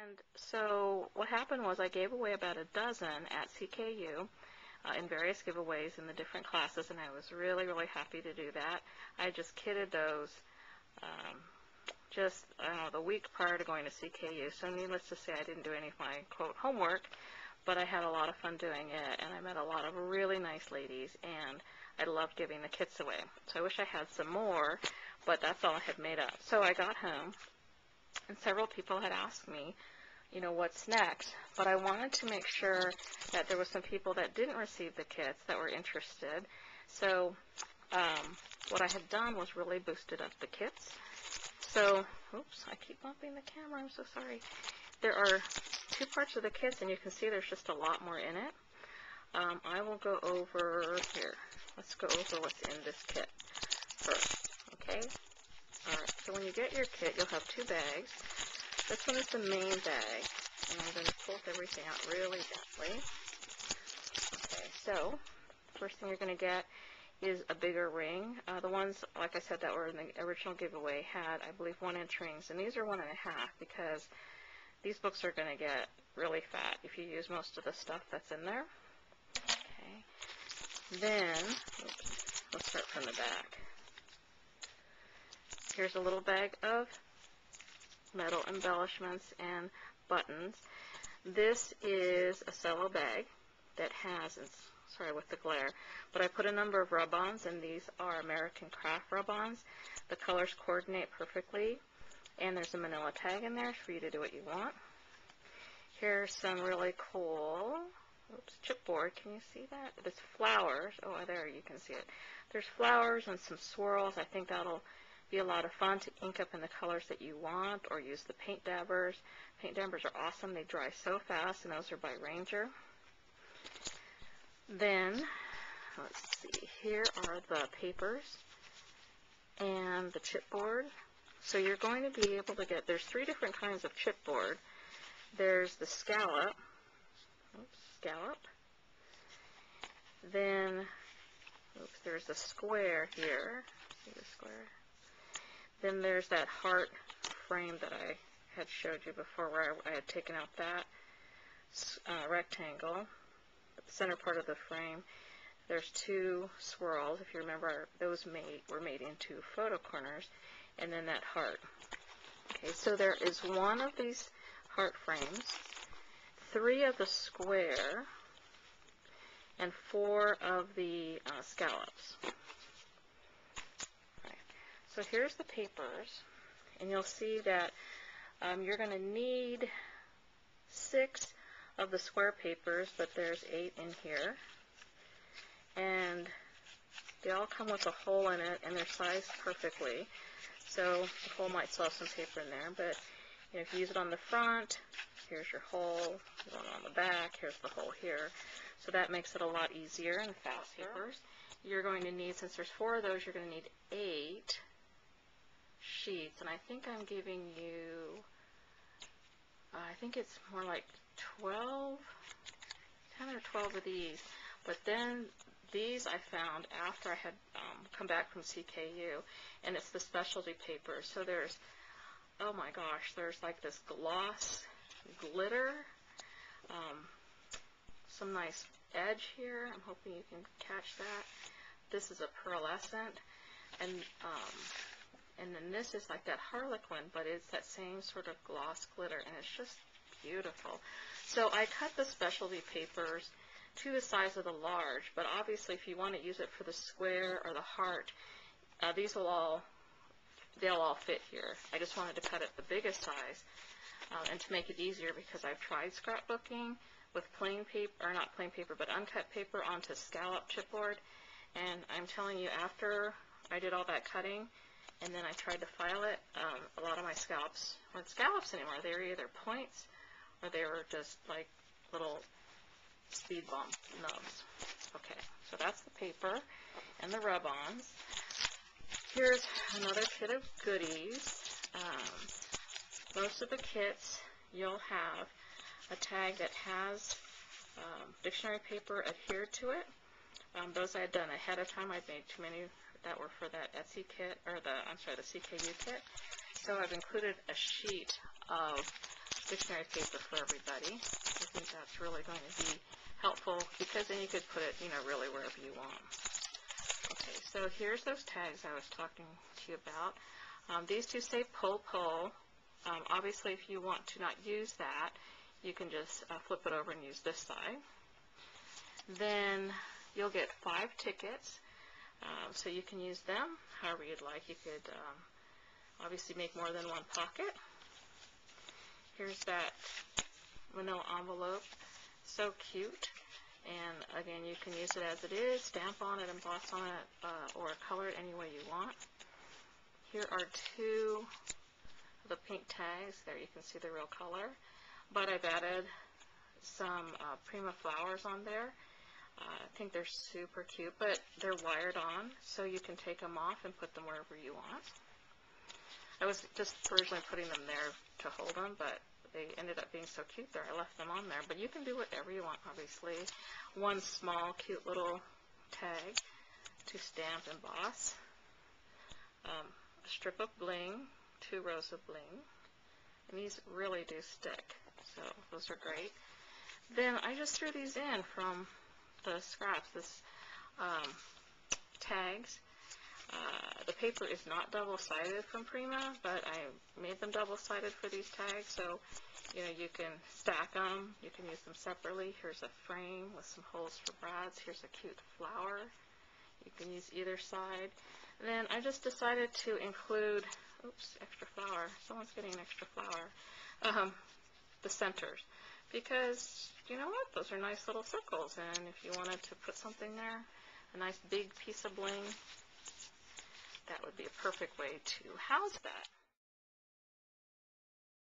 And so what happened was I gave away about a dozen at CKU in various giveaways in the different classes, and I was really, really happy to do that. I just kitted those just, I don't know, the week prior to going to CKU, so needless to say I didn't do any of my, quote, homework, but I had a lot of fun doing it, and I met a lot of really nice ladies, and I loved giving the kits away. So I wish I had some more, but that's all I had made up. So I got home, and several people had asked me, you know, what's next, but I wanted to make sure that there were some people that didn't receive the kits that were interested. So what I had done was really boosted up the kits. So, oops, I keep bumping the camera, I'm so sorry. There are two parts of the kits, and you can see there's just a lot more in it. I will go over here. Let's go over what's in this kit first, okay? Alright, so when you get your kit, you'll have two bags. This one is the main bag, and I'm going to pull everything out really gently. Okay, so first thing you're going to get is a bigger ring. The ones, like I said, that were in the original giveaway had, I believe, 1-inch rings, and these are 1.5 because these books are going to get really fat if you use most of the stuff that's in there. Okay, then, oops, let's start from the back. Here's a little bag of metal embellishments and buttons. This is a cello bag that has, sorry with the glare, but I put a number of rub-ons, and these are American Craft rub-ons. The colors coordinate perfectly, and there's a manila tag in there for you to do what you want. Here's some really cool, oops, chipboard. Can you see that? There's flowers. Oh, there you can see it. There's flowers and some swirls. I think that'll be a lot of fun to ink up in the colors that you want, or use the paint dabbers. Paint dabbers are awesome. They dry so fast, and those are by Ranger. Then, let's see, here are the papers and the chipboard. So you're going to be able to get, there's 3 different kinds of chipboard. There's the scallop, oops, scallop. Then, oops, there's the square here. See the square? Then there's that heart frame that I had showed you before, where I had taken out that rectangle, the center part of the frame. There's 2 swirls. If you remember, those were made into photo corners, and then that heart. Okay, so there is 1 of these heart frames, 3 of the square, and 4 of the scallops. So here's the papers, and you'll see that you're going to need 6 of the square papers, but there's 8 in here. And they all come with a hole in it, and they're sized perfectly. So the hole might still have some paper in there, but you know, if you use it on the front, here's your hole. One on the back, here's the hole here. So that makes it a lot easier and faster. You're going to need, since there's 4 of those, you're going to need 8 sheets, and I think I'm giving you, I think it's more like 10 or 12 of these, but then these I found after I had come back from CKU, and it's the specialty paper. So there's, oh my gosh, there's like this gloss glitter, some nice edge here. I'm hoping you can catch that. This is a pearlescent, and then this is like that harlequin, but it's that same sort of gloss glitter, and it's just beautiful. So I cut the specialty papers to the size of the large, but obviously if you want to use it for the square or the heart, they'll all fit here. I just wanted to cut it the biggest size, and to make it easier, because I've tried scrapbooking with plain paper, or not plain paper, but uncut paper onto scallop chipboard, and I'm telling you, after I did all that cutting, and then I tried to file it, a lot of my scallops weren't scallops anymore. They were either points, or they were just like little speed bump nubs. Okay, so that's the paper and the rub-ons. Here's another kit of goodies. Most of the kits, you'll have a tag that has dictionary paper adhered to it. Those I had done ahead of time. I'd made too many that were for that Etsy kit, or the CKU kit. So I've included a sheet of dictionary paper for everybody. I think that's really going to be helpful because then you could put it, really wherever you want. Okay, so here's those tags I was talking to you about. These two say pull, pull. Obviously, if you want to not use that, you can just flip it over and use this side. Then you'll get 5 tickets, so you can use them however you'd like. You could obviously make more than one pocket. Here's that manila envelope, so cute. And again, you can use it as it is, stamp on it, emboss on it, or color it any way you want. Here are 2 of the pink tags. There you can see the real color. But I've added some Prima flowers on there. I think they're super cute, but they're wired on, so you can take them off and put them wherever you want. I was just originally putting them there to hold them, but they ended up being so cute there, I left them on there. But you can do whatever you want, obviously. 1 small, cute little tag to stamp and emboss. A strip of bling, 2 rows of bling. And these really do stick, so those are great. Then I just threw these in from the scraps, this tags. The paper is not double-sided from Prima, but I made them double-sided for these tags, so you can stack them, you can use them separately. Here's a frame with some holes for brads. Here's a cute flower. You can use either side. And then I just decided to include, extra flower. Someone's getting an extra flower. The centers. Because, you know what, those are nice little circles, and if you wanted to put something there, a nice big piece of bling, that would be a perfect way to house that.